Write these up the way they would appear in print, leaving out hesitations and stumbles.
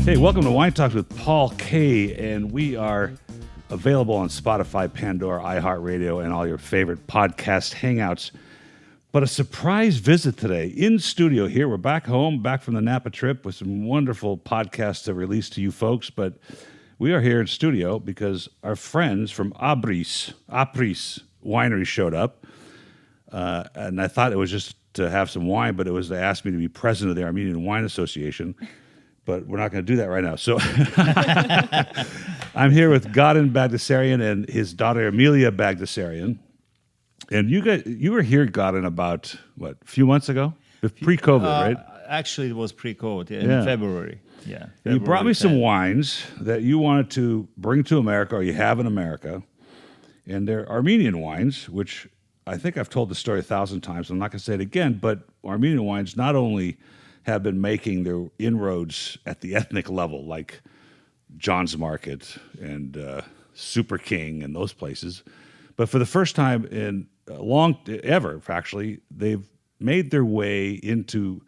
Hey, welcome to Wine Talks with Paul K. And we are available on Spotify, Pandora, iHeartRadio, and all your favorite podcast hangouts. But a surprise visit today in studio here. We're back home, back from the Napa trip with some wonderful podcasts to release to you folks. But we are here in studio because our friends from Apris Winery showed up. And I thought it was just to have some wine, but it was they asked me to be president of the Armenian Wine Association. But we're not going to do that right now. So I'm here with Garen Bagdasarian and his daughter Emilia Bagdasarian. And you were here, Garen, about, a few months ago? Pre-COVID, right? Actually, it was pre-COVID, in February. Yeah. You brought me some wines that you wanted to bring to America, or you have in America. And they're Armenian wines, which I think I've told the story 1,000 times. I'm not going to say it again, but Armenian wines not only have been making their inroads at the ethnic level, like John's Market and Super King and those places. But for the first time in ever, actually, they've made their way into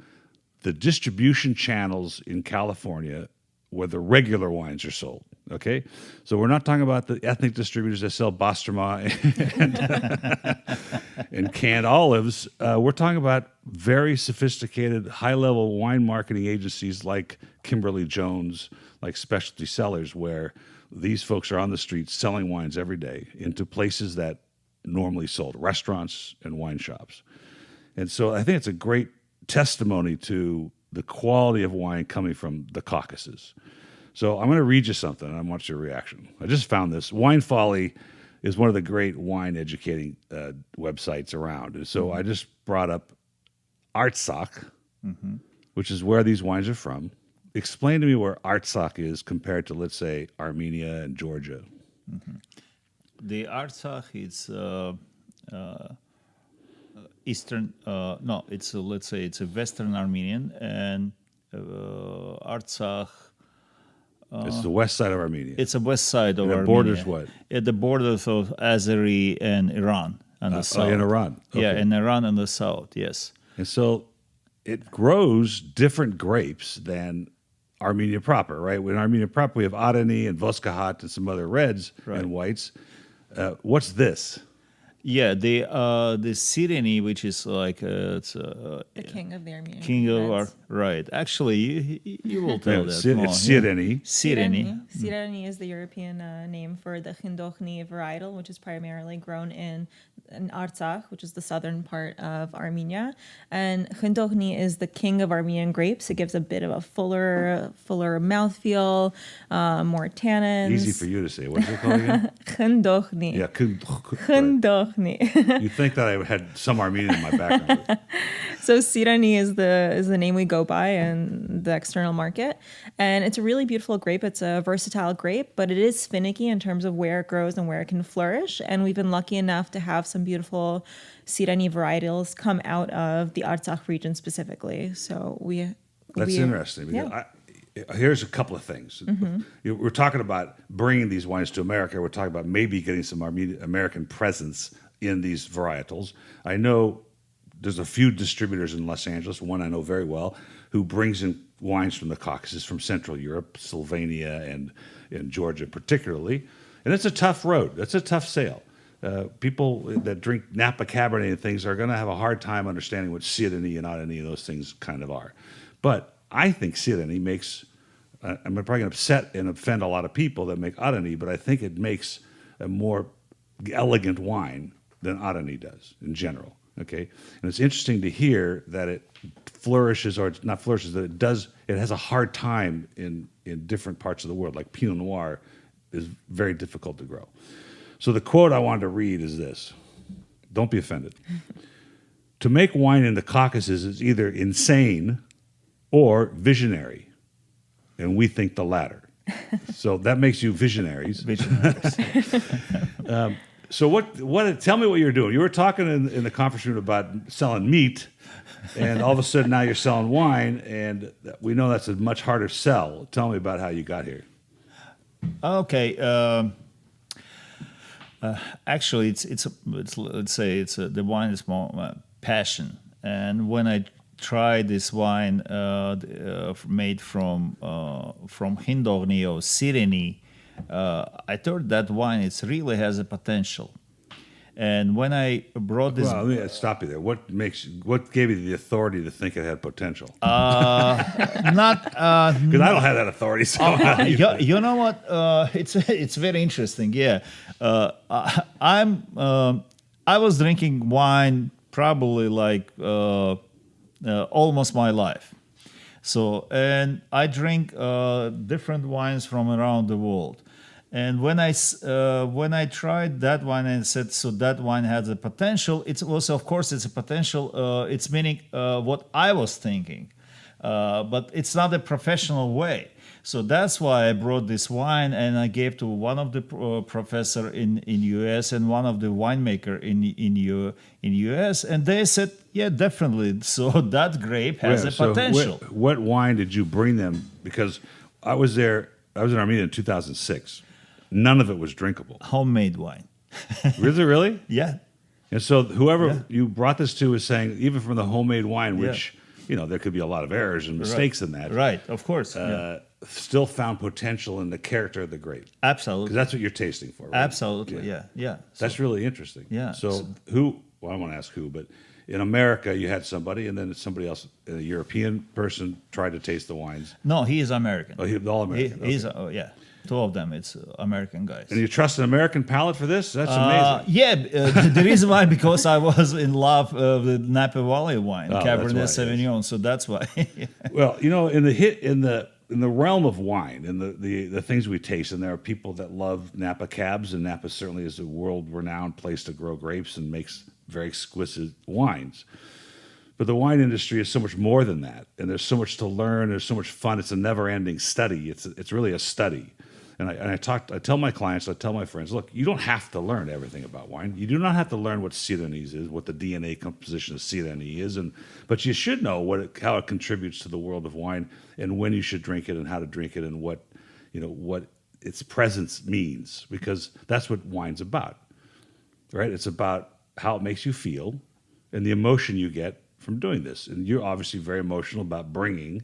the distribution channels in California where the regular wines are sold. Okay, so we're not talking about the ethnic distributors that sell Bastrama and canned olives. We're talking about very sophisticated, high-level wine marketing agencies like Kimberly Jones, like Specialty Cellars, where these folks are on the street selling wines every day into places that normally sold, restaurants and wine shops. And so I think it's a great testimony to the quality of wine coming from the Caucuses. So I'm going to read you something, and I want your reaction. I just found this. Wine Folly is one of the great wine educating websites around. And so I just brought up Artsakh, which is where these wines are from. Explain to me where Artsakh is compared to, let's say, Armenia and Georgia. The Artsakh is eastern. Let's say it's a Western Armenian, and Artsakh. It's the west side of Armenia. It's the west side of Armenia. It borders what? At the borders of Azeri and Iran on the south. In Iran. Okay. Yeah, in Iran on the south, yes. And so it grows different grapes than Armenia proper, right? In Armenia proper, we have Arani and Voskahat and some other reds and whites. What's this? Yeah, the Sireni, which is like it's the king of the Armenian. King of our right. Actually, you will tell that. It's Sireni. Sireni is the European name for the Khindokhni varietal, which is primarily grown in Artsakh, which is the southern part of Armenia. And Khindokhni is the king of Armenian grapes. It gives a bit of a fuller mouthfeel, more tannins. Easy for you to say. What's it called again? Khindokhni. Yeah, Khindokhni. You think that I had some Armenian in my background. So Sireni is the name we go by in the external market. And it's a really beautiful grape. It's a versatile grape, but it is finicky in terms of where it grows and where it can flourish. And we've been lucky enough to have some beautiful Sireni varietals come out of the Artsakh region specifically. So That's interesting. Because here's a couple of things. We're talking about bringing these wines to America. We're talking about maybe getting some American presence in these varietals. I know there's a few distributors in Los Angeles, one I know very well, who brings in wines from the Caucasus, from Central Europe, Slovenia, and Georgia particularly. And it's a tough road. That's a tough sale. People that drink Napa Cabernet and things are going to have a hard time understanding what Sireni and Arani and those things kind of are. But I think Sireni makes, I'm probably going to upset and offend a lot of people that make Arani, but I think it makes a more elegant wine than Arani does in general. Okay, and it's interesting to hear that it flourishes, or not flourishes, that it has a hard time in different parts of the world, like Pinot Noir is very difficult to grow. So the quote I wanted to read is this. Don't be offended. To make wine in the Caucasus is either insane or visionary, and we think the latter. So that makes you visionaries. So what? Tell me what you're doing. You were talking in the conference room about selling meat, and all of a sudden now you're selling wine, and we know that's a much harder sell. Tell me about how you got here. Okay. Actually, it's let's say the wine is more passion, and when I tried this wine made from Hindornio Sireni, I thought that wine really has a potential. And when I brought this, Well, let me stop you there. What gave you the authority to think it had potential? not Because I don't have that authority. So you know what? It's very interesting. Yeah, I was drinking wine probably like almost my life. So, and I drink different wines from around the world. And when I tried that wine and said, so that wine has a potential, it was, of course, it's a potential. It's meaning what I was thinking, but it's not a professional way. So that's why I brought this wine and I gave to one of the professor in US and one of the winemaker in US, and they said, yeah, definitely. So that grape has a potential. What wine did you bring them? Because I was there. I was in Armenia in 2006. None of it was drinkable. Homemade wine. Really? Yeah. And so whoever you brought this to is saying, even from the homemade wine, which, there could be a lot of errors and mistakes in that. Right, of course. Still found potential in the character of the grape. Absolutely. Because that's what you're tasting for, right? Absolutely, yeah. That's really interesting. Yeah. So I won't ask who, but in America, you had somebody, and then somebody else, a European person, tried to taste the wines. No, he is American. Oh, all American. He's two of them. It's American guys. And you trust an American palate for this? That's amazing. Yeah, the reason why, because I was in love with Napa Valley wine, Cabernet Sauvignon. So that's why. Well, in the realm of wine and the things we taste, and there are people that love Napa cabs, and Napa certainly is a world-renowned place to grow grapes and makes very exquisite wines. But the wine industry is so much more than that, and there's so much to learn. There's so much fun. It's a never-ending study. It's really a study. And I tell my clients, I tell my friends, look, you don't have to learn everything about wine. You do not have to learn what Syrenese is, what the DNA composition of Syrene is, but you should know how it contributes to the world of wine, and when you should drink it, and how to drink it, and what its presence means, because that's what wine's about, right? It's about how it makes you feel and the emotion you get from doing this. And you're obviously very emotional about bringing.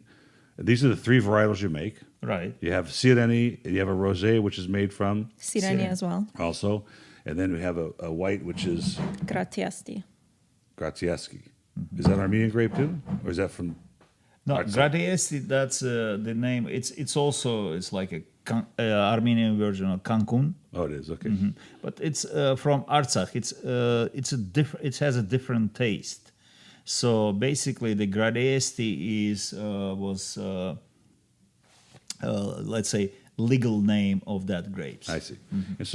These are the three varietals you make. Right. You have Sireni, you have a rosé, which is made from Sireni as well. Also, and then we have a white, which is Gratiesti. Gratieschi. Is that Armenian grape too, or is that from? No, Artsakh? Gratiesti. That's the name. It's like a Armenian version of Cancun. Oh, it is, okay. Mm-hmm. But it's from Artsakh. It has a different taste. So basically, the Gratiesti was let's say legal name of that grapes. I see. Mm-hmm. And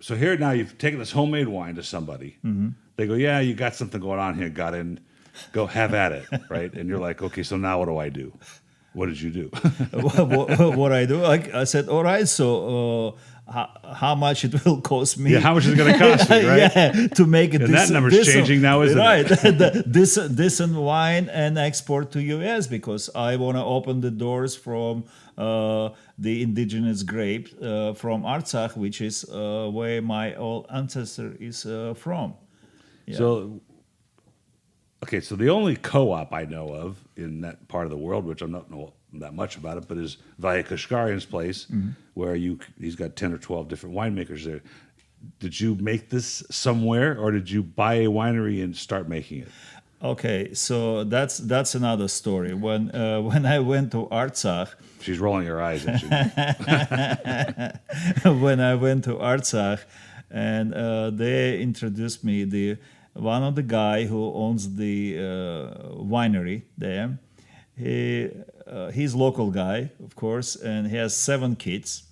so here now you've taken this homemade wine to somebody. Mm-hmm. They go, yeah, you got something going on here, Garen. Go have at it, right? And you're like, okay, so now what do I do? What did you do? what I do? I said, all right, so how much it will cost me? Yeah, how much is it going to cost me, right? Yeah, to make it. And that number's changing now, isn't it? Right. This and wine and export to US, because I want to open the doors from the indigenous grape from Artsakh, which is where my old ancestor is from. Yeah. So the only co-op I know of in that part of the world, which I don't know that much about it, but is Vitification's place, mm-hmm. where he's got 10 or 12 different winemakers there. Did you make this somewhere, or did you buy a winery and start making it? Okay, so that's another story. When I went to Artsakh, she's rolling her eyes at you. When I went to Artsakh, and they introduced me one of the guy who owns the winery there. He's local guy, of course, and he has 7 kids.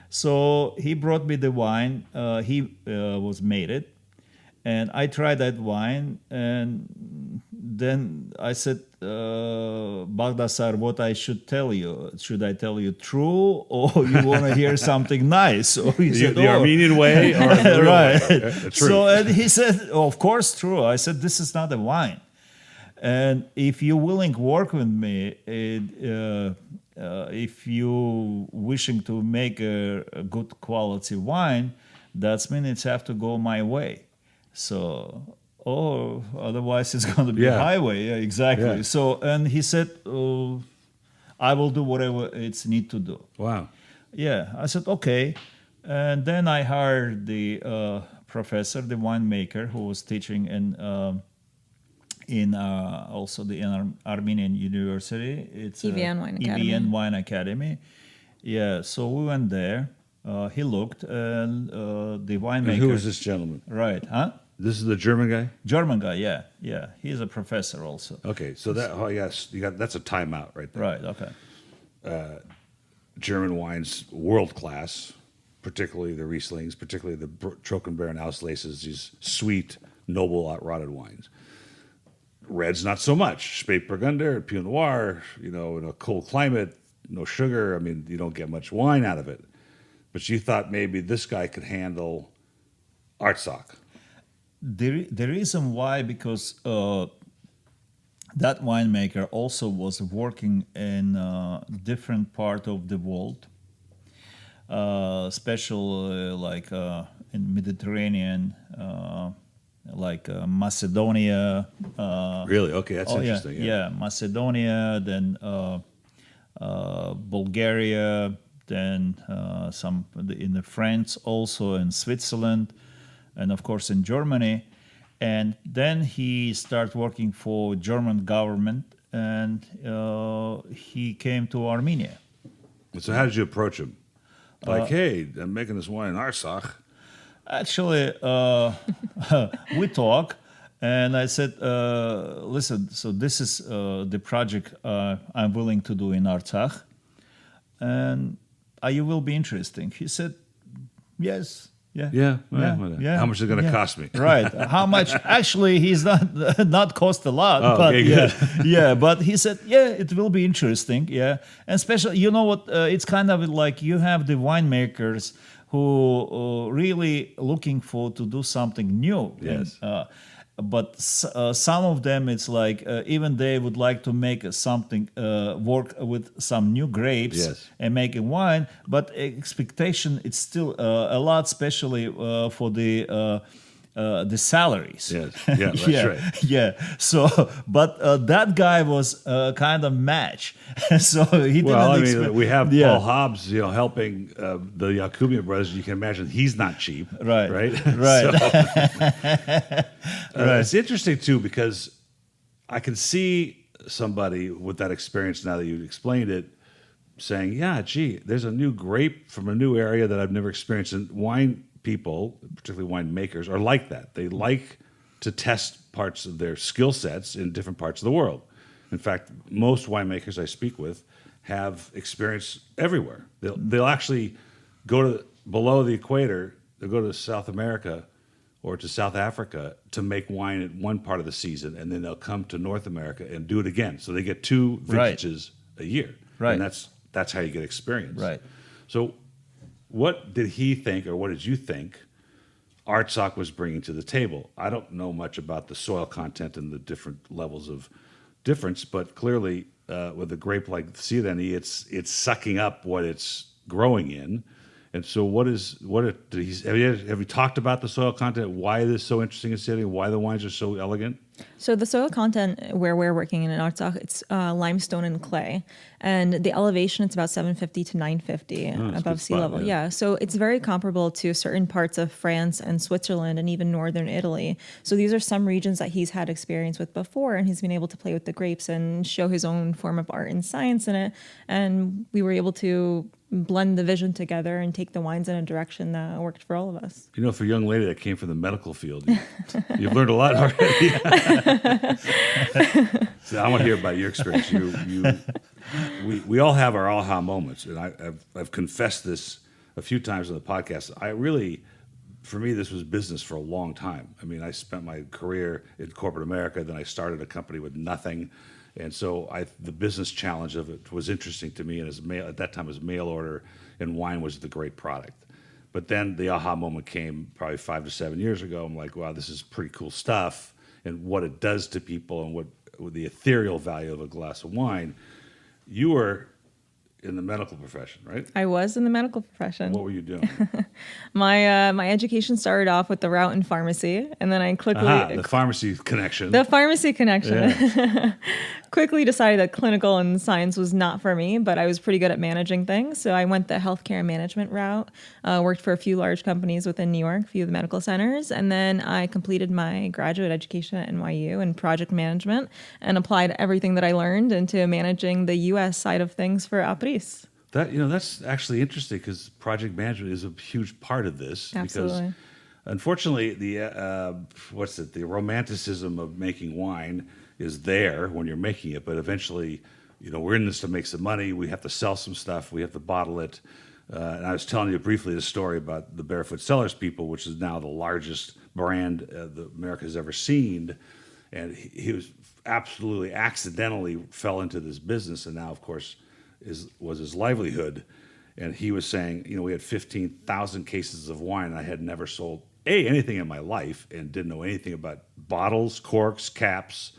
So he brought me the wine. He was made it, and I tried that wine, and then I said, Bagdasar, what I should tell you? Should I tell you true, or you want to hear something nice? Or he said, the Armenian way, or the real right? Way? The truth. So and he said, of course, true. I said, this is not a wine, and if you're willing to work with me, if you wishing to make a good quality wine, that's mean it's have to go my way. So oh, otherwise it's going to be a Yeah. highway. Yeah, exactly. Yeah. So, and he said, oh, I will do whatever it's need to do. Wow. Yeah, I said, okay. And then I hired the professor, the winemaker, who was teaching in also the Armenian University. It's EVN Wine Academy. EVN Wine Academy. Yeah, so we went there. He looked, and the winemaker. And who is this gentleman? Right, huh? This is the German guy? German guy, yeah, yeah. He's a professor also. Okay, so that's a timeout right there. Right, okay. German wines, world class, particularly the Rieslings, particularly the Trockenbeeren Auslases, these sweet, noble, rotted wines. Reds, not so much. Spätburgunder, Pinot Noir, in a cold climate, no sugar. I mean, you don't get much wine out of it. But you thought maybe this guy could handle Artsakh. The reason why, because that winemaker also was working in different part of the world, especially like in Mediterranean, like Macedonia. Really? Okay, that's interesting. Yeah, Macedonia, then Bulgaria, then some in the France also, in Switzerland, and of course in Germany. And then he started working for German government, and he came to Armenia. So how did you approach him? Like, hey, I'm making this wine in Artsakh. Actually, we talk, and I said, listen, so this is the project I'm willing to do in Artsakh, and you will be interesting. He said, yes. Yeah. How much is it going to cost me? Right. How much? Actually, he's not cost a lot. Oh, but okay, yeah, good. yeah. But he said, yeah, it will be interesting. Yeah, and especially, you know what? It's kind of like you have the winemakers who really looking for to do something new. Yes. But some of them, it's like even they would like to make something work with some new grapes Yes. and make a wine. But expectation, it's still a lot, especially for the salaries. Yes. Yeah, that's right. Yeah. So, but that guy was kind of match. So he didn't. Well, I mean, expect- we have Yeah. Paul Hobbs, helping the Yakubian brothers. You can imagine he's not cheap, Right. Right. Right. It's interesting too because I can see somebody with that experience now that you explained it, saying, "Yeah, gee, there's a new grape from a new area that I've never experienced." And wine people, particularly winemakers, are like that. They like to test parts of their skill sets in different parts of the world. In fact, most winemakers I speak with have experience everywhere. They'll actually go to below the equator. They'll go to South America or to South Africa to make wine at one part of the season, and then they'll come to North America and do it again. So they get two Right. vintages a year, Right. and that's how you get experience. Right. So, what did he think, or what did you think Artsakh was bringing to the table? I don't know much about the soil content and the different levels of difference, but clearly, with a grape like Sireni, it's sucking up what it's growing in. And so, have you talked about the soil content? Why it is so interesting in Sireni? Why the wines are so elegant? So the soil content where we're working in Artsakh, it's limestone and clay, and the elevation it's about 750 to 950 that's a above good sea spot, level. yeah. Yeah, so it's very comparable to certain parts of France and Switzerland and even northern Italy. So these are some regions that he's had experience with before, and he's been able to play with the grapes and show his own form of art and science in it. And we were able to blend the vision together and take the wines in a direction that worked for all of us. For a young lady that came from the medical field, you've learned a lot already. So I want to hear about your experience. We all have our aha moments, and I've confessed this a few times on the podcast. For me, this was business for a long time. I mean, I spent my career in corporate America, then I started a company with nothing. And so the business challenge of it was interesting to me. And at that time, as mail order, and wine was the great product. But then the aha moment came probably 5 to 7 years ago. I'm like, wow, this is pretty cool stuff. And what it does to people and what the ethereal value of a glass of wine. You were in the medical profession, right? I was in the medical profession. What were you doing? My education started off with the route in pharmacy, and then I quickly The pharmacy connection. the pharmacy connection. Yeah. Quickly decided that clinical and science was not for me, but I was pretty good at managing things. So I went the healthcare management route, worked for a few large companies within New York, a few of the medical centers, and then I completed my graduate education at NYU in project management and applied everything that I learned into managing the U.S. side of things for Apris. That's actually interesting because project management is a huge part of this. Absolutely. Because unfortunately, the romanticism of making wine is there when you're making it, but eventually, we're in this to make some money. We have to sell some stuff. We have to bottle it. And I was telling you briefly the story about the Barefoot Cellars people, which is now the largest brand that America has ever seen. And he was absolutely accidentally fell into this business, and now, of course, was his livelihood. And he was saying, we had 15,000 cases of wine, and I had never sold anything in my life and didn't know anything about bottles, corks, caps.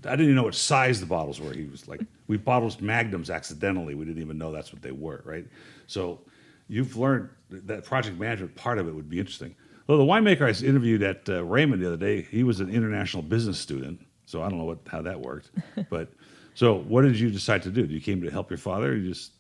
I didn't even know what size the bottles were. He was like, we bottled Magnums accidentally. We didn't even know that's what they were, right? So you've learned that project management part of it would be interesting. Well, the winemaker I interviewed at Raymond the other day, he was an international business student, so I don't know how that worked. But so what did you decide to do? You came to help your father? You just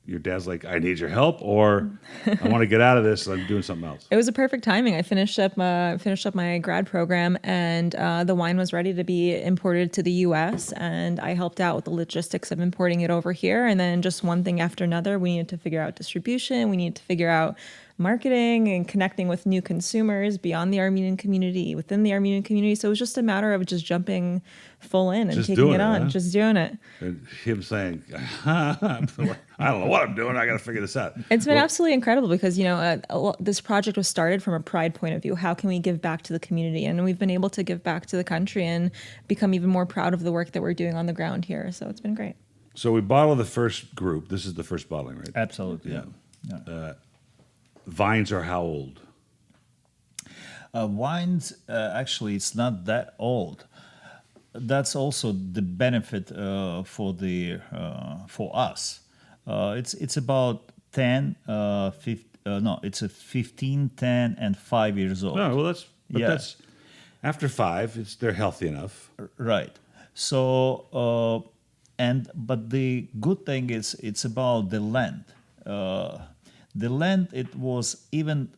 your dad's like, I need your help, or I want to get out of this, I'm doing something else? It was a perfect timing. I finished up my grad program, and the wine was ready to be imported to the U.S., and I helped out with the logistics of importing it over here. And then just one thing after another, we needed to figure out distribution. We needed to figure out marketing and connecting with new consumers beyond the Armenian community, within the Armenian community. So it was just a matter of just jumping full in and Just taking doing it on, huh? just doing it. And him saying, I don't know what I'm doing. I got to figure this out. It's been absolutely incredible because, this project was started from a pride point of view. How can we give back to the community? And we've been able to give back to the country and become even more proud of the work that we're doing on the ground here. So it's been great. So we bottle the first group. This is the first bottling, right? Absolutely. Yeah. Yeah. Vines are how old? Wines, actually, it's not that old. That's also the benefit for us. It's about 10, 15, 10, and 5 years old. No, well, that's after 5. They're healthy enough, right? So, but the good thing is it's about the land. The land, it was even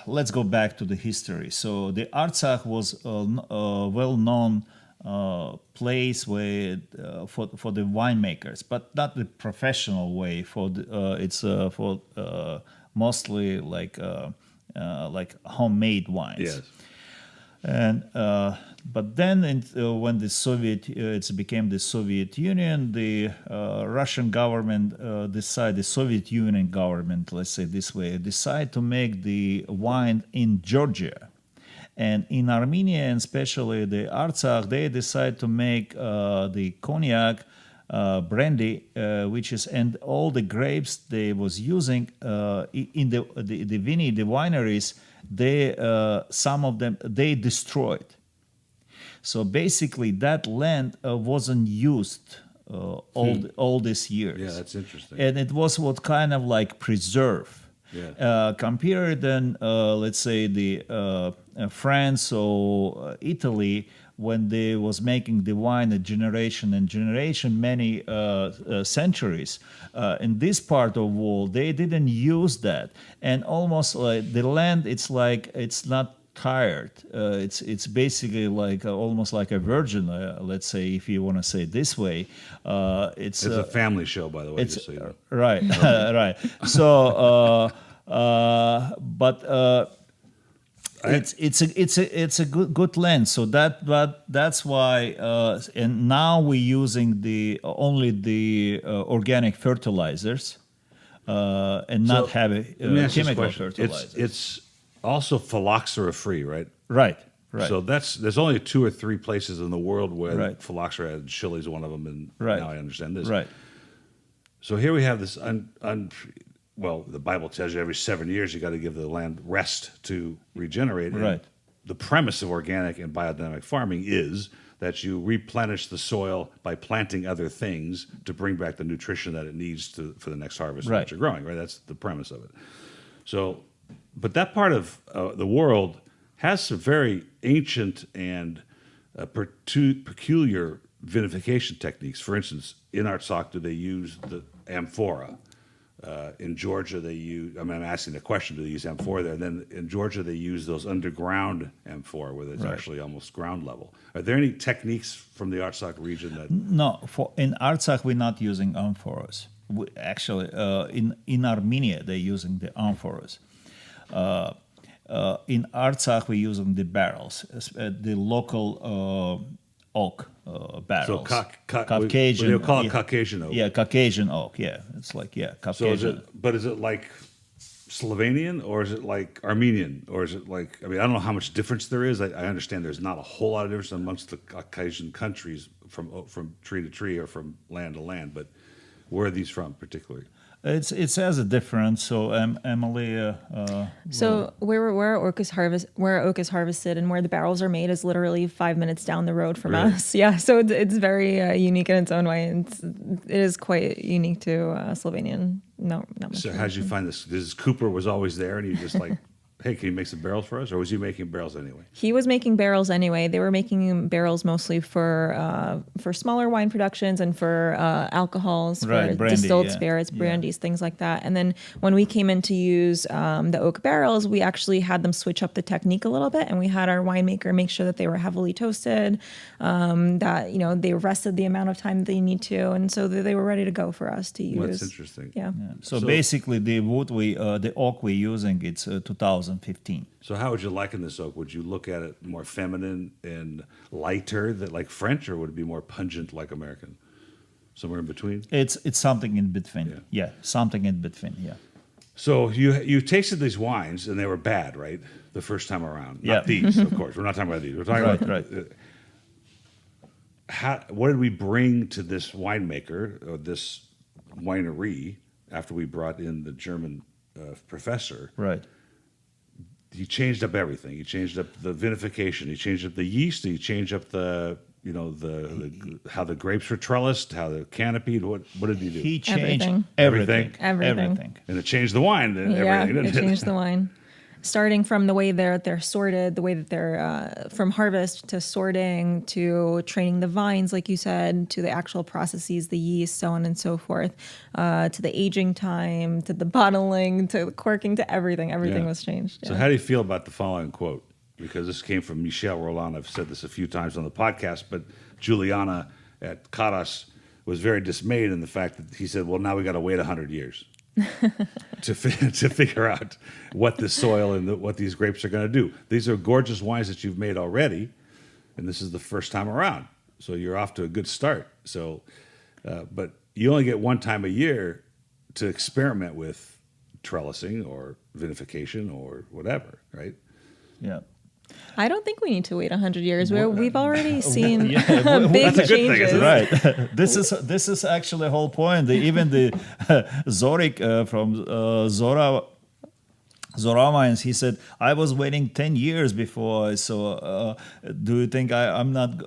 let's go back to the history. So the Artsakh was a well-known place where for the winemakers, but not the professional way. It's for mostly like homemade wines. Yes. And but then when the it became the Soviet Union, the Russian government the Soviet Union government, let's say this way, decided to make the wine in Georgia. And in Armenia, and especially the Artsakh, they decided to make the cognac, brandy, and all the grapes they was using in the wineries. Some of them they destroyed. So basically, that land wasn't used all these years. Yeah, that's interesting. And it was what kind of like preserve. Yeah. Compared then, let's say the France or Italy, when they was making the wine a generation and generation, many centuries. In this part of the world, they didn't use that, and almost like the land, it's like it's not tired. It's basically like almost like a virgin. Let's say, if you want to say it this way, it's a family show, by the way. It's Just so you know. right, right. So, but. It's a good land, so that's why, and now we're using only the organic fertilizers, and not heavy chemical fertilizers. It's also phylloxera free, right? Right. So there's only 2 or 3 places in the world where phylloxera, and Chile's one of them, and now I understand this. Right. So here we have this well, the Bible tells you every 7 years you got to give the land rest to regenerate. Right. And the premise of organic and biodynamic farming is that you replenish the soil by planting other things to bring back the nutrition that it needs for the next harvest Right. that you're growing, right? That's the premise of it. So, but that part of the world has some very ancient and peculiar vinification techniques. For instance, in Artsakh, do they use the amphora? In Georgia, they use, I'm asking the question, do they use amphora there? And then in Georgia, they use those underground amphora where it's actually almost ground level. Are there any techniques from the Artsakh region that... No, in Artsakh, we're not using amphoras. Actually, in Armenia, they're using the amphoras. In Artsakh, we're using the barrels, the local oak barrels. So Caucasian. They'll call it Caucasian oak. Yeah, Caucasian oak. Yeah, it's like Caucasian. So is it like Slovenian or is it like Armenian or is it like? I don't know how much difference there is. I understand there's not a whole lot of difference amongst the Caucasian countries from tree to tree or from land to land. But where are these from particularly? It has a difference. So Emilia. So where oak is harvested and where the barrels are made is literally 5 minutes down the road from Really? us. Yeah, so it's very unique in its own way. And it is quite unique to Slovenian. No, not much. So how did you find this? This Cooper was always there, and you just like, hey, can you make some barrels for us, or was he making barrels anyway? He was making barrels anyway. They were making barrels mostly for smaller wine productions and for alcohols, Right, for brandy, distilled yeah. spirits, Yeah. brandies, things like that. And then when we came in to use the oak barrels, we actually had them switch up the technique a little bit, and we had our winemaker make sure that they were heavily toasted, that they rested the amount of time that they need to, and so that they were ready to go for us to use. Well, that's interesting. Yeah. So basically, the oak we're using, it's 2015. So how would you liken this oak? Would you look at it more feminine and lighter, like French, or would it be more pungent like American? Somewhere in between? It's something in between. Yeah, something in between. Yeah. So you tasted these wines and they were bad, right? The first time around. Not Yeah. these, of course. We're not talking about these. We're talking Right, about what did we bring to this winemaker or this winery after we brought in the German professor? Right. He changed up everything. He changed up the vinification. He changed up the yeast. He changed up the how the grapes were trellised, how they're canopied. What did he do? He changed Everything. everything. And it changed the wine. And Yeah, everything, it didn't changed the wine. Starting from the way they're sorted, the way that they're from harvest to sorting to training the vines, like you said, to the actual processes, the yeast, so on and so forth, to the aging time, to the bottling, to the corking, to everything. Everything was changed. So yeah. how do you feel about the following quote? Because this came from Michel Roland. I've said this a few times on the podcast, but Juliana at Caucuses was very dismayed in the fact that he said, well, now we got to wait 100 years. to figure out what the soil and what these grapes are going to do. These are gorgeous wines that you've made already, and this is the first time around. So you're off to a good start. So, but you only get one time a year to experiment with trellising or vinification or whatever, right? Yeah. I don't think we need to wait 100 years. We've already seen big That's a good thing, changes. isn't it? Right. This is actually the whole point. Even the Zorik from Zora Wines, he said, I was waiting 10 years before I saw, do you think I'm not,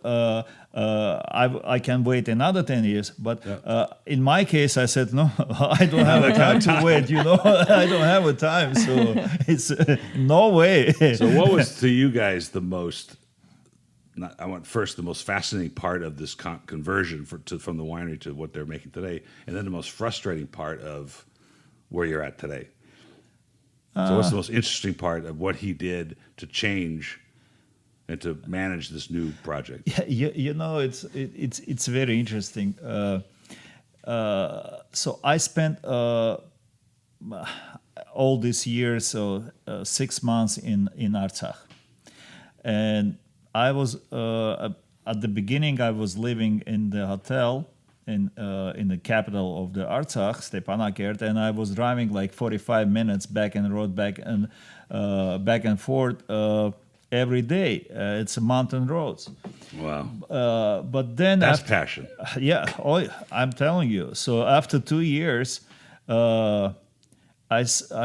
I can wait another 10 years? But in my case, I said, no, I don't have a time to wait, I don't have a time, so it's no way. So what was to you guys the most, I want first the most fascinating part of this conversion from the winery to what they're making today, and then the most frustrating part of where you're at today? So what's the most interesting part of what he did to change and to manage this new project? Yeah, it's very interesting. So I spent all these years, 6 months in Artsakh, and I was at the beginning I was living in the hotel in the capital of the Artsakh, Stepanakert, and I was driving like 45 minutes back and forth every day. It's mountain roads. Wow. But then That's passion. Yeah, I'm telling you. So after 2 years, I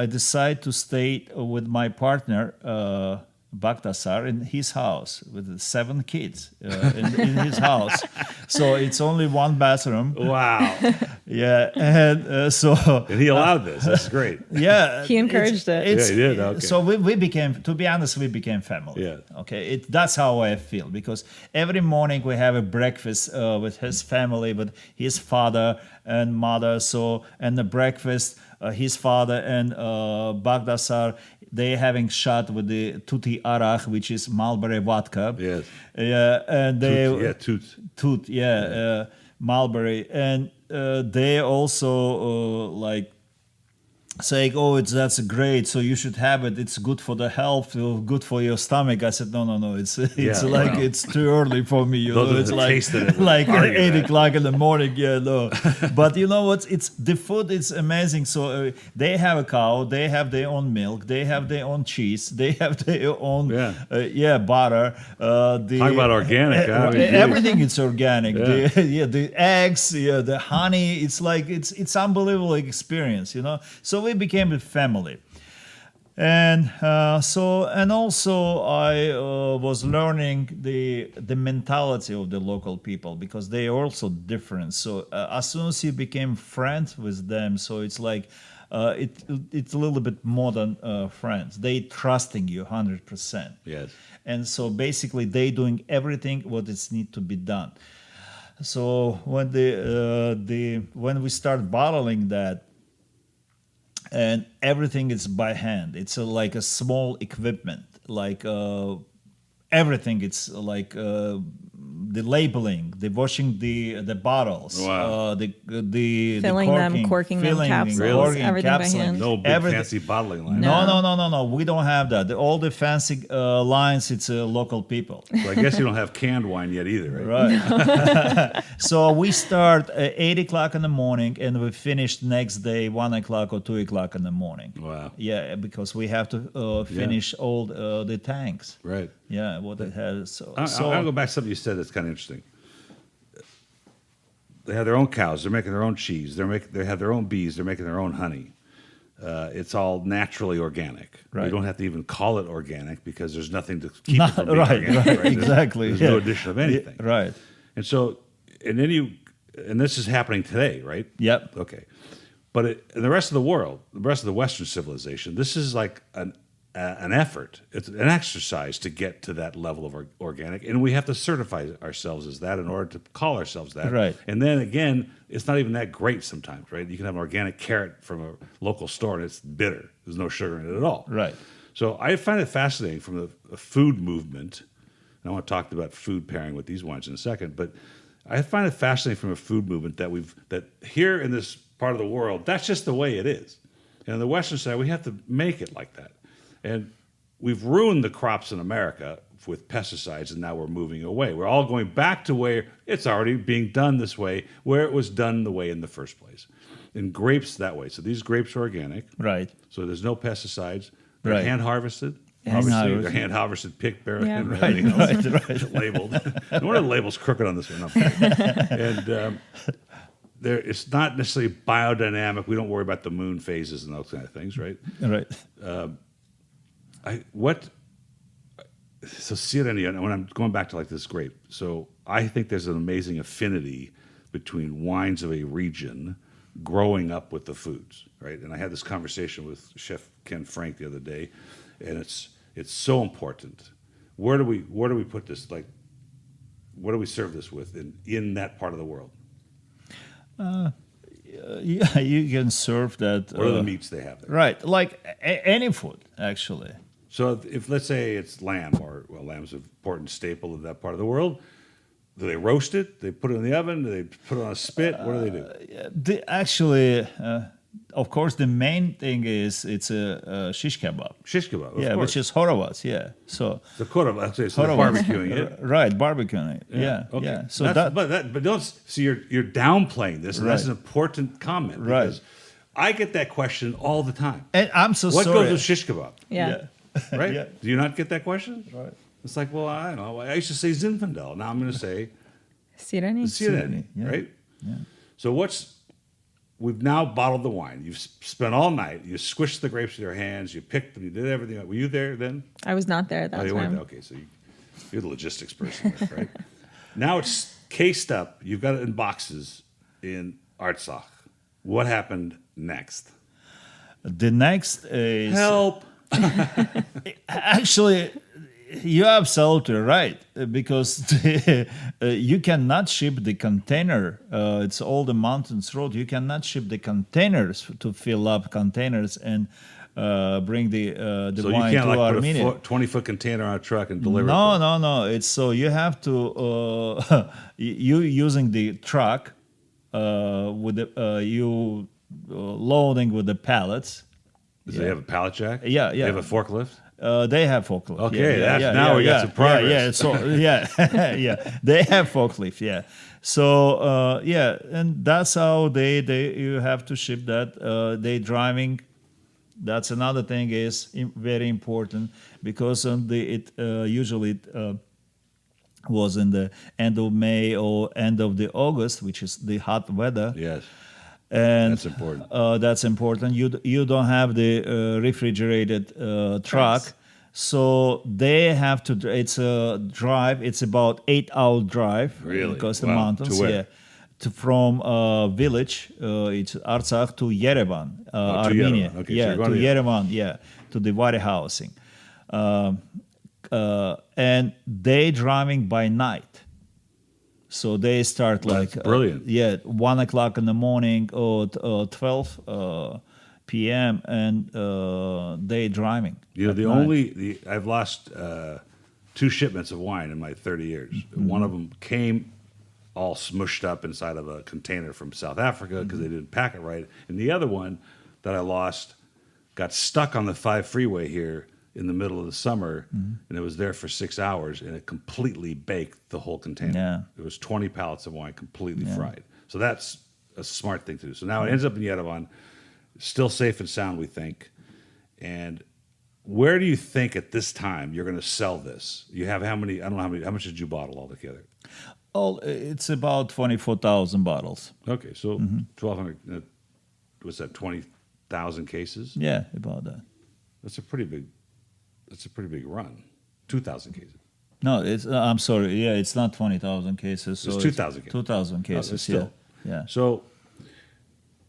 decided to stay with my partner Bagdasar in his house with 7 kids in his house. So it's only one bathroom. Wow. Yeah, and And he allowed this. That's great. yeah, He encouraged it. Yeah, he did, okay. So we became, to be honest, we became family. Yeah. Okay, that's how I feel, because every morning we have a breakfast with his family, with his father and mother. So, and the breakfast, his father and Bagdasar, they having shot with the tuti arak, which is mulberry vodka. Yes. Yeah, and they Toot. mulberry, and they also like saying, "Oh, that's great. So you should have it. It's good for the health, good for your stomach." I said, "No. It's like wow. it's too early for me. You Those know, are it's the like taste that it would like argue 8 that. o'clock in the morning. Yeah, no. But you know what? It's the food. It's amazing. So they have a cow. They have their own milk. They have their own cheese. They have their own butter. Talk about organic. I mean, Everything is organic. Yeah. The eggs, the honey. It's like it's unbelievable experience. You know. So we became a family, and also I was learning the mentality of the local people, because they are also different. So as soon as you became friends with them, so it's like it's a little bit more than friends. They trusting you 100%. Yes. And so basically they doing everything what is need to be done. So when when we start bottling that, and everything is by hand, it's like a small equipment, like everything. It's like the labeling, the washing the bottles, Wow. the Filling them, corking them, capsules, corking, everything by capsuling. hand. No big Everything. fancy bottling line. No. We don't have that. All the fancy lines, it's local people. So I guess you don't have canned wine yet either, right? Right. So we start at 8 o'clock in the morning, and we finish next day 1 o'clock or 2 o'clock in the morning. Wow. Yeah, because we have to finish all the tanks. Right. Yeah, what it has. So I'll go back to something you said that's kind of interesting. They have their own cows. They're making their own cheese. They have their own bees. They're making their own honey. It's all naturally organic. Right. We don't have to even call it organic, because there's nothing to keep it from being right, organic. right, There's- exactly. There's yeah. no addition of anything. Right. And so, and this is happening today, right? Yep. Okay. But in the rest of the world, the rest of the Western civilization, this is like an effort. It's an exercise to get to that level of organic, and we have to certify ourselves as that in order to call ourselves that. Right. And then again, it's not even that great sometimes, right? You can have an organic carrot from a local store, and it's bitter. There's no sugar in it at all. Right. So I find it fascinating from the food movement, and I want to talk about food pairing with these wines in a second, but I find it fascinating from a food movement that here in this part of the world, that's just the way it is. And on the Western side, we have to make it like that. And we've ruined the crops in America with pesticides, and now we're moving away. We're all going back to where it's already being done this way, where it was done the way in the first place. And grapes that way. So these grapes are organic. Right. So there's no pesticides. They're Right. hand harvested. Hand Obviously, harvested. they're hand harvested, picked, barrel, Yeah. and Right, everything else. right. Labeled. No wonder the label's crooked on this one. No. And it's not necessarily biodynamic. We don't worry about the moon phases and those kind of things, right? Right. So Sireni, when I'm going back to like this grape, so I think there's an amazing affinity between wines of a region growing up with the foods, right? And I had this conversation with Chef Ken Frank the other day, and it's so important. Where do we put this? Like, what do we serve this with in that part of the world? Yeah, you can serve that. What are the meats they have there? Right, like any food, actually. So if let's say it's lamb, lamb's an important staple of that part of the world. Do they roast it? They put it in the oven? Do they put it on a spit? What do they do? Of course, the main thing is it's a shish kebab. Shish kebab, of course. Which is horovats, yeah. So The korov, actually, so they're horovats. barbecuing it. Right, barbecuing it. Yeah, Okay. yeah. So but don't see you're downplaying this, and that's an Right. important comment Right. because I get that question all the time. and I'm so What sorry. goes with shish kebab? Yeah. Right? Yeah. Do you not get that question? Right. It's like, well, I don't know. I used to say Zinfandel. Now I'm going to say Sireni. Sireni, yeah. right? Yeah. So what's we've now bottled the wine. You've spent all night. You squished the grapes with your hands. You picked them. You did everything. Were you there then? I was not there at that Oh, you weren't time. there. Okay, so you're the logistics person, right? Now it's cased up. You've got it in boxes in Artsakh. What happened next? The next is Help. actually you're absolutely right because you cannot ship the container. It's all the mountains road. You cannot ship the containers to fill up containers and bring the So you wine can't to like Armenia. put a 20-foot container on a truck and deliver it. No. It's so you have to you using the truck with the you loading with the pallets. Do they have a pallet jack? Yeah. They have a forklift? They have forklift. Okay, now we got some progress. Yeah, so yeah, they have forklift. Yeah, so and that's how they you have to ship that. They driving. That's another thing is very important because usually was in the end of May or end of the August, which is the hot weather. Yes. And That's important. That's important. You don't have the refrigerated truck, Trucks. so they have to. It's a drive. It's about 8-hour drive. Really? Across the Wow. mountains. To where? Yeah, from village. It's Artsakh to Yerevan, to Armenia. Yerevan. Okay, so yeah, you're to going to Yerevan. Yeah, to the warehousing, and they driving by night. So they start That's like brilliant. 1:00 in the morning or 12 p.m. and they driving. You know, at night. I've lost 2 shipments of wine in my 30 years. Mm-hmm. One of them came all smushed up inside of a container from South Africa because they didn't pack it right. And the other one that I lost got stuck on the 5 freeway here in the middle of the summer, and it was there for 6 hours, and it completely baked the whole container. Yeah. It was 20 pallets of wine completely fried. So that's a smart thing to do. So now it ends up in Yerevan, still safe and sound, we think. And where do you think at this time you're going to sell this? You have how many? I don't know how many. How much did you bottle altogether? It's about 24,000 bottles. Okay, so 1,200. What's that? 20,000 cases. Yeah, about that. That's a pretty big. That's a pretty big run. 2,000 cases. No, it's I'm sorry. Yeah, it's not 20,000 cases. So It's 2,000 cases. 2,000 Okay, cases. still. Yeah. So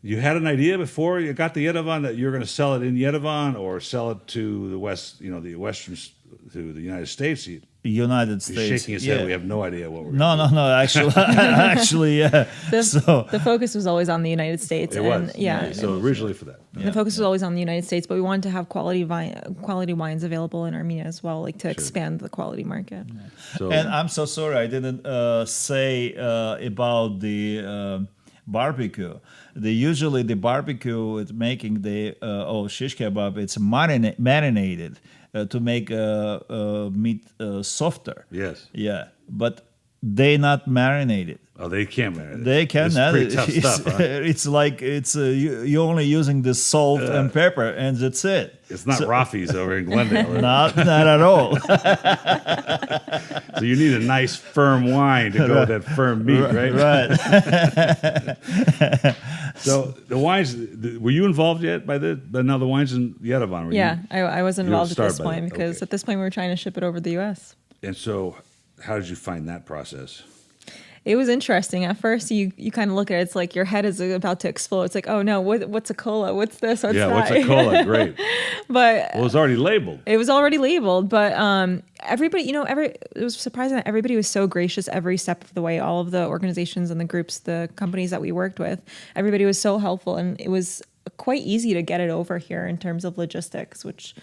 you had an idea before you got the Yerevan that you're going to sell it in Yerevan or sell it to the west, the western, to the United States. United He's States. shaking his head. We have no idea what we're No. Actually, yeah. The focus was always on the United States. It and was. Yeah. So originally for that. The focus was always on the United States, but we wanted to have quality wines available in Armenia as well, like to expand the quality market. So And I'm so sorry I didn't say about the barbecue. Usually the barbecue is making the shish kebab. It's marinated to make meat softer. yes. Yeah, but they not marinated. Oh, they can't marinate. They can. It's pretty tough stuff. Huh? It's like you're only using the salt and pepper, and that's it. It's not Rafi's over in Glendale. Not at all. So you need a nice firm wine to go with that firm meat, right? Right. So the wines, were you involved yet by now the wines in Yerevan? Were Yeah, you? I was were involved at this started by point that, because okay. at this point we were trying to ship it over the U.S. And so how did you find that process? It was interesting. At first, you kind of look at it, it's like your head is about to explode. It's like, oh no, what's a cola? What's this? What's that? What's a cola? Great. But Well, it's already labeled. it was already labeled, but everybody, it was surprising that everybody was so gracious every step of the way. All of the organizations and the groups, the companies that we worked with, everybody was so helpful, and it was quite easy to get it over here in terms of logistics, which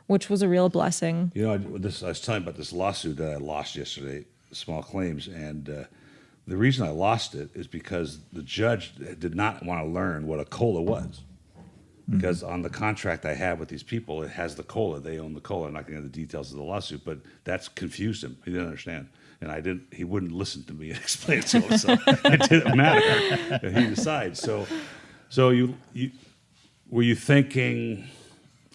was a real blessing. I was telling you about this lawsuit that I lost yesterday, small claims, and the reason I lost it is because the judge did not want to learn what a cola was. Because on the contract I had with these people, it has the cola. They own the cola. I'm not going to get the details of the lawsuit, but that's confused him. He didn't understand. And he wouldn't listen to me and explain it to him. So it didn't matter. He decides. So you were you thinking,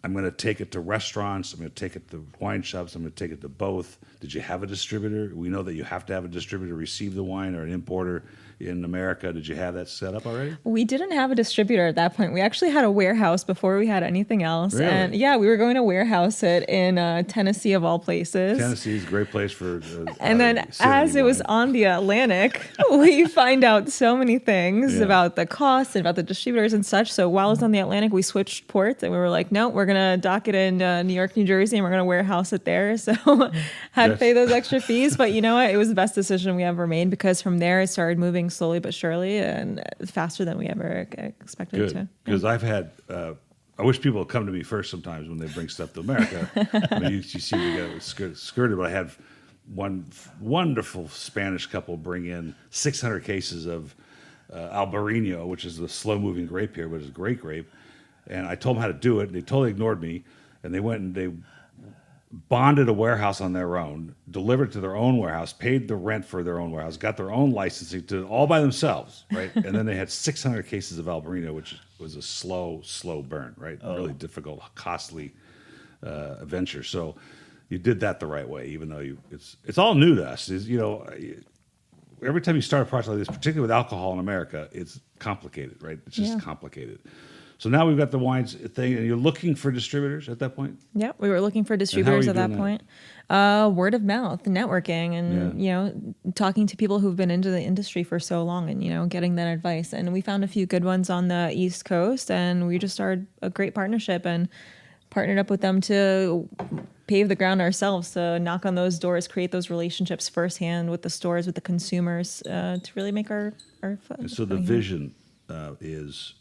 I'm going to take it to restaurants, I'm going to take it to wine shops, I'm going to take it to both? Did you have a distributor? We know that you have to have a distributor receive the wine or an importer in America. Did you have that set up already? We didn't have a distributor at that point. We actually had a warehouse before we had anything else. Really? And yeah, we were going to warehouse it in Tennessee of all places. Tennessee is a great place for. And then as it was on the Atlantic, we find out so many things about the costs and about the distributors and such. So while it's on the Atlantic, we switched ports and we were like, no, we're going to dock it in New York, New Jersey, and we're going to warehouse it there. So had to pay those extra fees. But you know what? It was the best decision we ever made, because from there it started moving slowly but surely and faster than we ever expected to. Because I've had, I wish people would come to me first sometimes when they bring stuff to America. I mean, you seem to get skirted, but I had one wonderful Spanish couple bring in 600 cases of Albarino, which is the slow-moving grape here, but it's a great grape. And I told them how to do it, and they totally ignored me. And they went and they bonded a warehouse on their own, delivered to their own warehouse, paid the rent for their own warehouse, got their own licensing to all by themselves, right? And then they had 600 cases of Albarino, which was a slow burn, right? Really difficult, costly venture. So you did that the right way, even though it's all new to us. Every time you start a project like this, particularly with alcohol in America, it's complicated, right? It's just complicated. So now we've got the wines thing, and you're looking for distributors at that point? Yeah, we were looking for distributors at that point. Word of mouth, networking, and talking to people who've been into the industry for so long, and getting that advice. And we found a few good ones on the East Coast, and we just started a great partnership and partnered up with them to pave the ground ourselves, to knock on those doors, create those relationships firsthand with the stores, with the consumers, to really make our foot. So the vision is.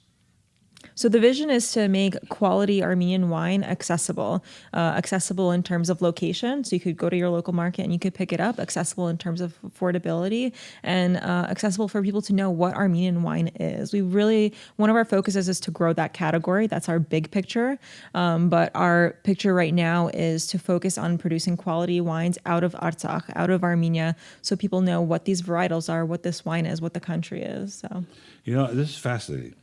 So the vision is to make quality Armenian wine accessible in terms of location. So you could go to your local market and you could pick it up, accessible in terms of affordability, and accessible for people to know what Armenian wine is. One of our focuses is to grow that category. That's our big picture. But our picture right now is to focus on producing quality wines out of Artsakh, out of Armenia, so people know what these varietals are, what this wine is, what the country is. So, this is fascinating.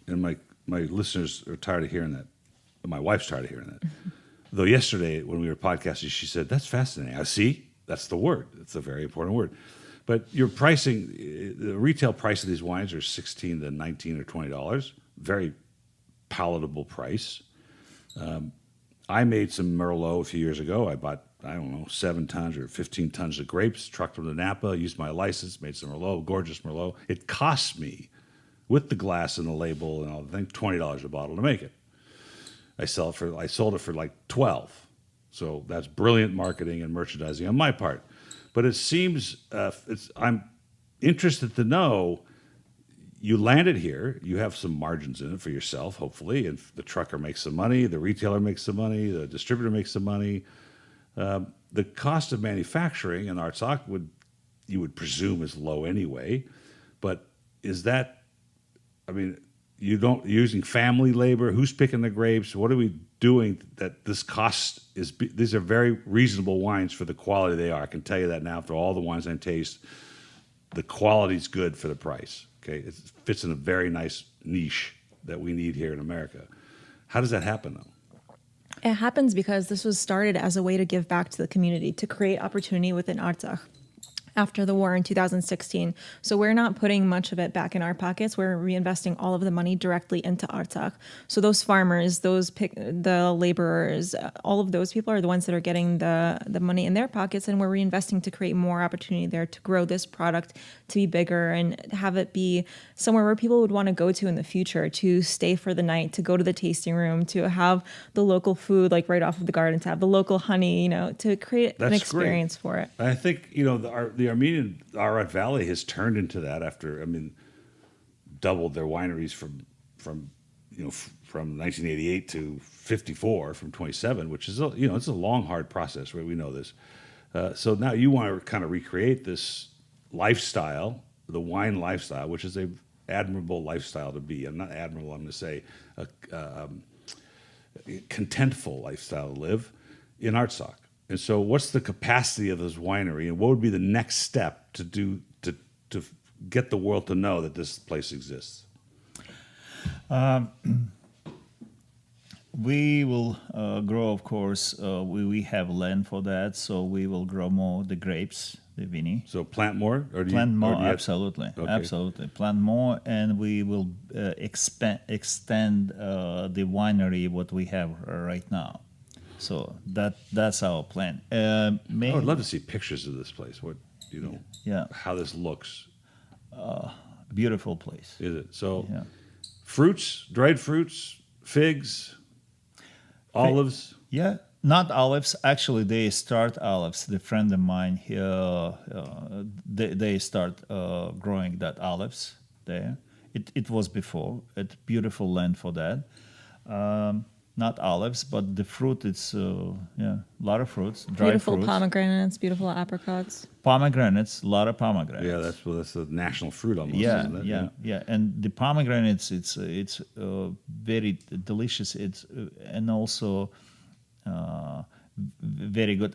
And my listeners are tired of hearing that. My wife's tired of hearing that. Though yesterday when we were podcasting, she said, that's fascinating. I see. That's the word. It's a very important word. But your pricing, the retail price of these wines are $16 to $19 or $20. Very palatable price. I made some Merlot a few years ago. I bought, 7 tons or 15 tons of grapes, trucked them to Napa, used my license, made some Merlot, gorgeous Merlot. It cost me, with the glass and the label and all the things, $20 a bottle to make it. I sold it for like $12. So that's brilliant marketing and merchandising on my part. But it seems, I'm interested to know, you landed here, you have some margins in it for yourself, hopefully, and the trucker makes some money, the retailer makes some money, the distributor makes some money. The cost of manufacturing in Artsakh you would presume is low anyway, but is that, you're using family labor. Who's picking the grapes? What are we doing that this cost is? These are very reasonable wines for the quality they are. I can tell you that now after all the wines I taste. The quality's good for the price. Okay, it fits in a very nice niche that we need here in America. How does that happen, though? It happens because this was started as a way to give back to the community, to create opportunity within Artsakh after the war in 2016. So we're not putting much of it back in our pockets. We're reinvesting all of the money directly into Artsakh. So those farmers, the laborers, all of those people are the ones that are getting the money in their pockets, and we're reinvesting to create more opportunity there, to grow this product, to be bigger, and have it be somewhere where people would want to go to in the future, to stay for the night, to go to the tasting room, to have the local food like right off of the garden, to have the local honey, to create an experience for it. I think, the Armenian Arat Valley has turned into that after, doubled their wineries from 1988 to 54 from 27, which is it's a long, hard process. Right? We know this. So now you want to kind of recreate this lifestyle, the wine lifestyle, which is a admirable lifestyle to be. I'm not admirable. I'm going to say a contentful lifestyle to live in Artsakh. And so what's the capacity of this winery, and what would be the next step to do to get the world to know that this place exists? We will grow, of course. We have land for that, so we will grow more the grapes the Vini. So plant more, or do Plant you more, or do you have- absolutely, Okay. absolutely. Plant more, and we will extend the winery what we have right now. So that's our plan. I would love to see pictures of this place. What Yeah, how this looks. beautiful place. Is it so? Yeah. Fruits, dried fruits, figs, olives. Yeah, not olives. Actually, they start olives. The friend of mine here, they start growing that olives there. It was before. It's beautiful land for that. Not olives, but the fruit. It's a lot of fruits. Dried Beautiful fruits. pomegranates, beautiful apricots. Pomegranates, a lot of pomegranates. Yeah, that's the national fruit almost. Yeah, isn't it? yeah. And the pomegranates, it's very delicious. It's and also very good.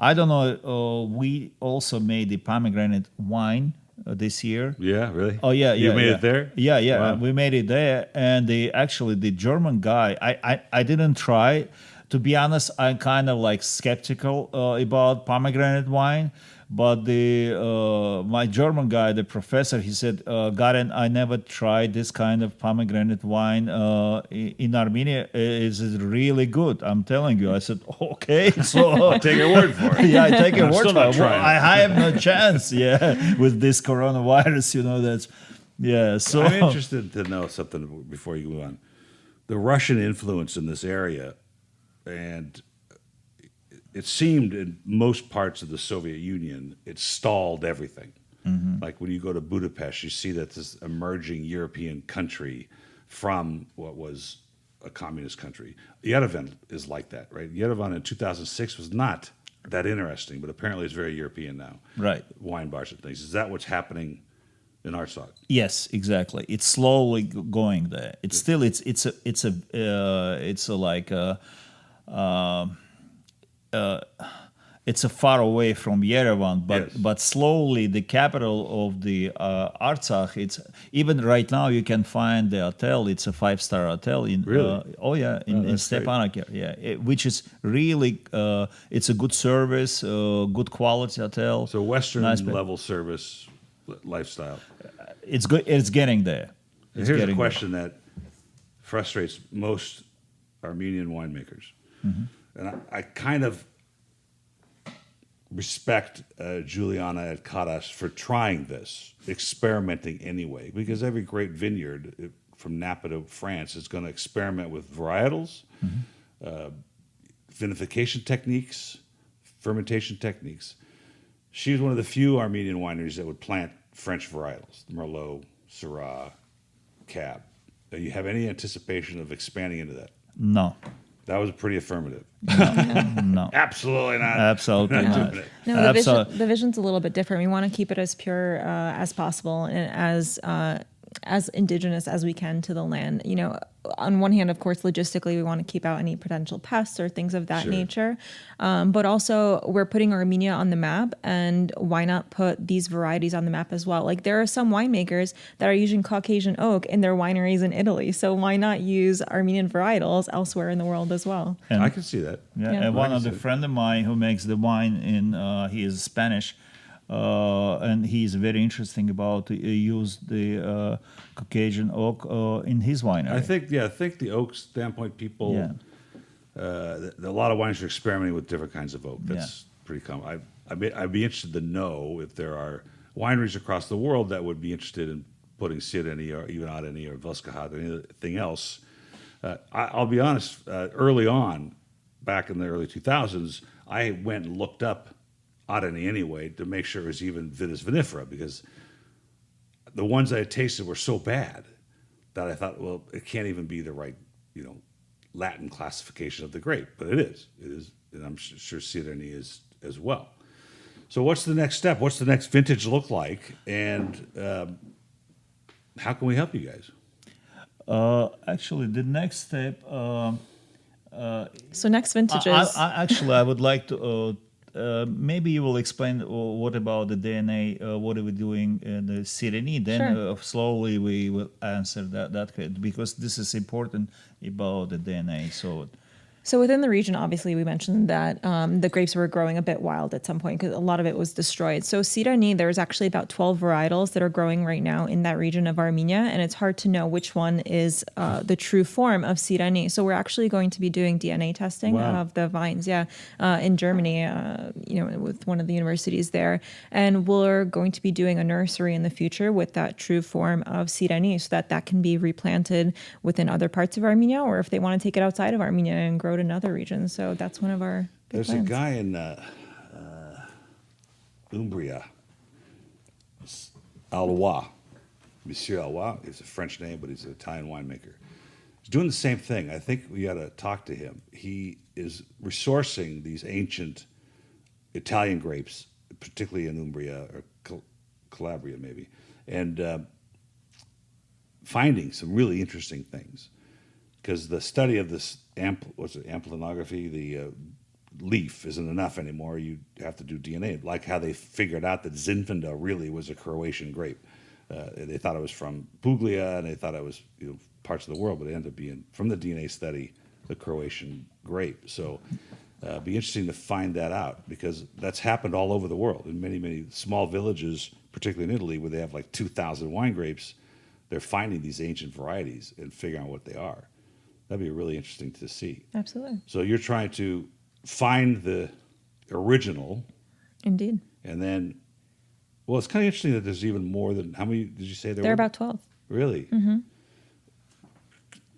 I don't know. We also made the pomegranate wine this year. Yeah, really. Oh yeah, You yeah. made yeah. it there. Yeah. Wow. We made it there, and the German guy. I didn't try. To be honest, I'm kind of like skeptical about pomegranate wine. But my German guy, the professor, he said, Garen, I never tried this kind of pomegranate wine in Armenia. Is it really good? I'm telling you. I said, okay. So I'll take your word for it. yeah, I take your I'm word still for not it. trying it. I have no chance. Yeah, with this coronavirus, that's So I'm interested to know something before you move on. The Russian influence in this area, and it seemed in most parts of the Soviet Union, it stalled everything. Mm-hmm. Like when you go to Budapest, you see that this emerging European country from what was a communist country. Yerevan is like that, right? Yerevan in 2006 was not that interesting, but apparently it's very European now. Right. Wine bars and things. Is that what's happening in Artsakh? Yes, exactly. It's slowly going there. It's still it's a far away from Yerevan, but Yes. but slowly the capital of the Artsakh. It's even right now you can find the hotel. It's a 5-star hotel in Really? in that's great. Stepanakert. Yeah, which is really it's a good service, good quality hotel. So Western Nice place. level service lifestyle. It's good. It's getting there. It's Here's a getting question that frustrates most Armenian winemakers, and I kind of respect Juliana at Kadas for trying this, experimenting anyway, because every great vineyard from Napa to France is going to experiment with varietals, vinification techniques, fermentation techniques. She's one of the few Armenian wineries that would plant French varietals, Merlot, Syrah, Cab. Do you have any anticipation of expanding into that? No. That was pretty affirmative. No. Absolutely not. Absolutely not. doing it. No, the vision's a little bit different. We want to keep it as pure as possible and as indigenous as we can to the land. On one hand, of course, logistically, we want to keep out any potential pests or things of that Sure. nature. But also, we're putting Armenia on the map, and why not put these varieties on the map as well? Like, there are some winemakers that are using Caucasian oak in their wineries in Italy. So why not use Armenian varietals elsewhere in the world as well? And, I can see that. yeah, Yeah. and one I of the see. friend of mine who makes the wine he is Spanish, and he's very interesting about use the Caucasian oak in his winery. I think the oak standpoint people, Yeah. A lot of wines are experimenting with different kinds of oak. That's pretty common. I'd be interested to know if there are wineries across the world that would be interested in putting Sireni or even Adeni or Voskahat or anything else. I'll be honest, early on, back in the early 2000s, I went and looked up Adeni anyway to make sure it was even Vitis vinifera, because the ones I had tasted were so bad that I thought, well, it can't even be the right, Latin classification of the grape, but it is. It is, and I'm sure Sireni is as well. So what's the next step? What's the next vintage look like? And how can we help you guys? Actually, the next step. So next vintages. I would like to. Maybe you will explain what about the DNA. What are we doing in the Sireni? Then Sure. slowly we will answer that because this is important about the DNA. So So within the region, obviously, we mentioned that the grapes were growing a bit wild at some point because a lot of it was destroyed. So Sirani, there's actually about 12 varietals that are growing right now in that region of Armenia, and it's hard to know which one is the true form of Sirani. So we're actually going to be doing DNA testing of the vines, in Germany, with one of the universities there. And we're going to be doing a nursery in the future with that true form of Sirani so that can be replanted within other parts of Armenia, or if they want to take it outside of Armenia and grow it in other regions. So that's one of our big There's plans. a guy in Umbria, Alois. Monsieur Alois is a French name, but he's an Italian winemaker. He's doing the same thing. I think we got to talk to him. He is resourcing these ancient Italian grapes, particularly in Umbria or Calabria, maybe, and finding some really interesting things. Because the study of this amplonography, the leaf isn't enough anymore. You have to do DNA. Like how they figured out that Zinfandel really was a Croatian grape. They thought it was from Puglia, and they thought it was parts of the world, but it ended up being, from the DNA study, the Croatian grape. So it'd be interesting to find that out, because that's happened all over the world in many, many small villages, particularly in Italy, where they have like 2,000 wine grapes. They're finding these ancient varieties and figuring out what they are. That'd be really interesting to see. Absolutely. So you're trying to find the original. Indeed. And then, well, it's kind of interesting that there's even more than, how many did you say there were? There are about 12. Really?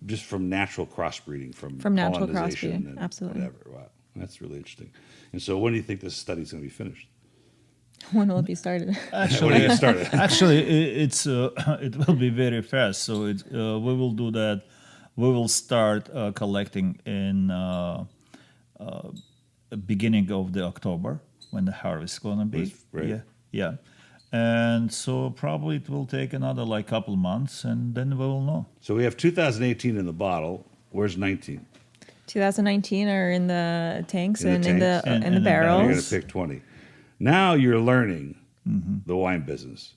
Just from natural crossbreeding, from natural pollinization crossbreeding, and absolutely. whatever. Wow, that's really interesting. And so when do you think this study's going to be finished? When will it be started? When do you get started? Actually, it will be very fast. So we will do that. We will start collecting in beginning of the October, when the harvest is going to be. Right. Yeah. And so probably it will take another couple months, and then we will know. So we have 2018 in the bottle. Where's 19? 2019 are in the tanks In the and tanks? in the And barrels. You're going to pick 20. Now you're learning the wine business,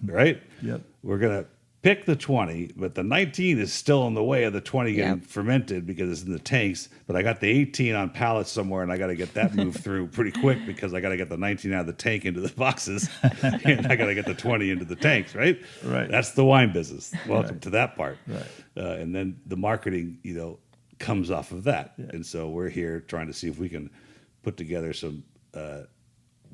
right? Yep. We're going to pick the 20, but the 19 is still in the way of the 20 getting fermented because it's in the tanks. But I got the 18 on pallets somewhere, and I got to get that moved through pretty quick because I got to get the 19 out of the tank into the boxes, and I got to get the 20 into the tanks, right? Right. That's the wine business. Welcome to that part. Right. And then the marketing, comes off of that. Yeah. And so we're here trying to see if we can put together some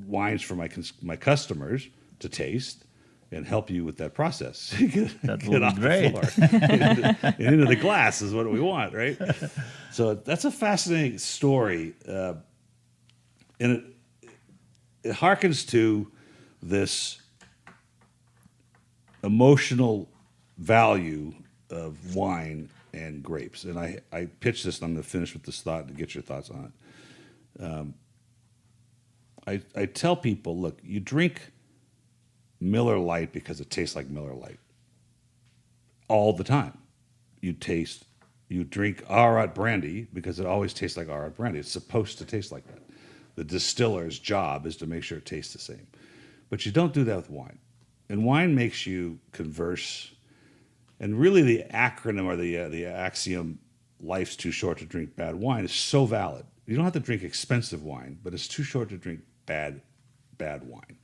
wines for my customers to taste and help you with that process. That would be great. The floor and into the glass is what we want, right? So that's a fascinating story. And it harkens to this emotional value of wine and grapes. And I pitched this, and I'm going to finish with this thought to get your thoughts on it. I tell people, look, you drink Miller Lite because it tastes like Miller Lite all the time. You drink Arad brandy because it always tastes like Arad brandy. It's supposed to taste like that. The distiller's job is to make sure it tastes the same. But you don't do that with wine. And wine makes you converse. And really the acronym or the axiom, life's too short to drink bad wine, is so valid. You don't have to drink expensive wine, but it's too short to drink bad wine.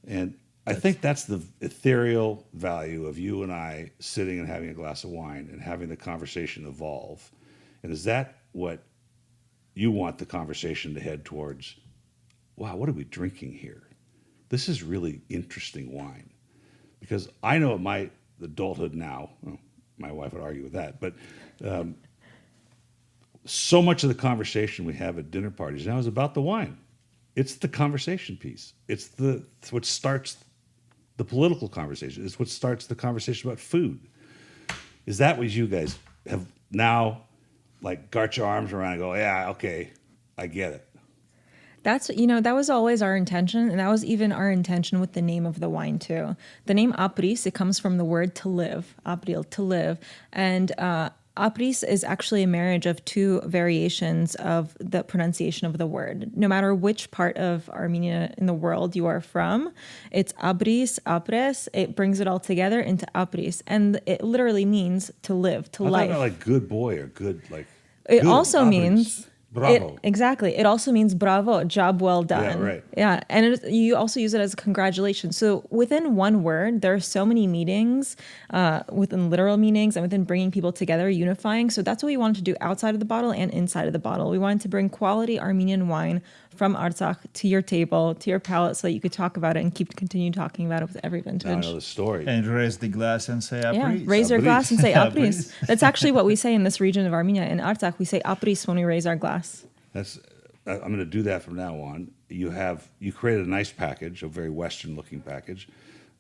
And I think that's the ethereal value of you and I sitting and having a glass of wine and having the conversation evolve. And is that what you want the conversation to head towards? Wow, what are we drinking here? This is really interesting wine. Because I know at my adulthood now, well, my wife would argue with that, but so much of the conversation we have at dinner parties now is about the wine. It's the conversation piece. It's what starts the political conversation. It's what starts the conversation about food. Is that what you guys have now, got your arms around and go, yeah, okay, I get it? That's, that was always our intention. And that was even our intention with the name of the wine too. The name Apris, it comes from the word to live, April, to live. And Apris is actually a marriage of two variations of the pronunciation of the word. No matter which part of Armenia in the world you are from, it's Apris, Apres. It brings it all together into Apris. And it literally means to live, to life. I thought good boy or good, It Good. also Apris. means Bravo. exactly. It also means bravo, job well done. right. Yeah, and you also use it as a congratulation. So within one word, there are so many meanings, within literal meanings and within bringing people together, unifying. So that's what we wanted to do outside of the bottle and inside of the bottle. We wanted to bring quality Armenian wine from Artsakh to your table, to your palate, so that you could talk about it and continue talking about it with every Now I vintage. know the story. And raise the glass and say Yeah, Apris. raise your Apris. glass and say Apris. Apris. That's actually what we say in this region of Armenia. In Artsakh, we say Apris when we raise our glass. That's. I'm going to do that from now on. You created a nice package, a very Western-looking package.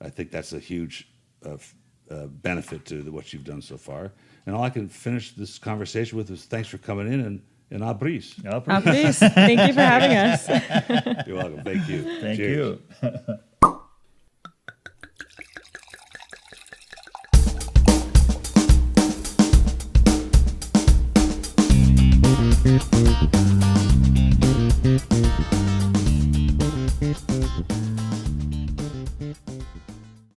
I think that's a huge benefit to what you've done so far. And all I can finish this conversation with is thanks for coming in and Apris. Apris. Apris. Thank you for having us. You're welcome. Thank you. Thank Cheers. you.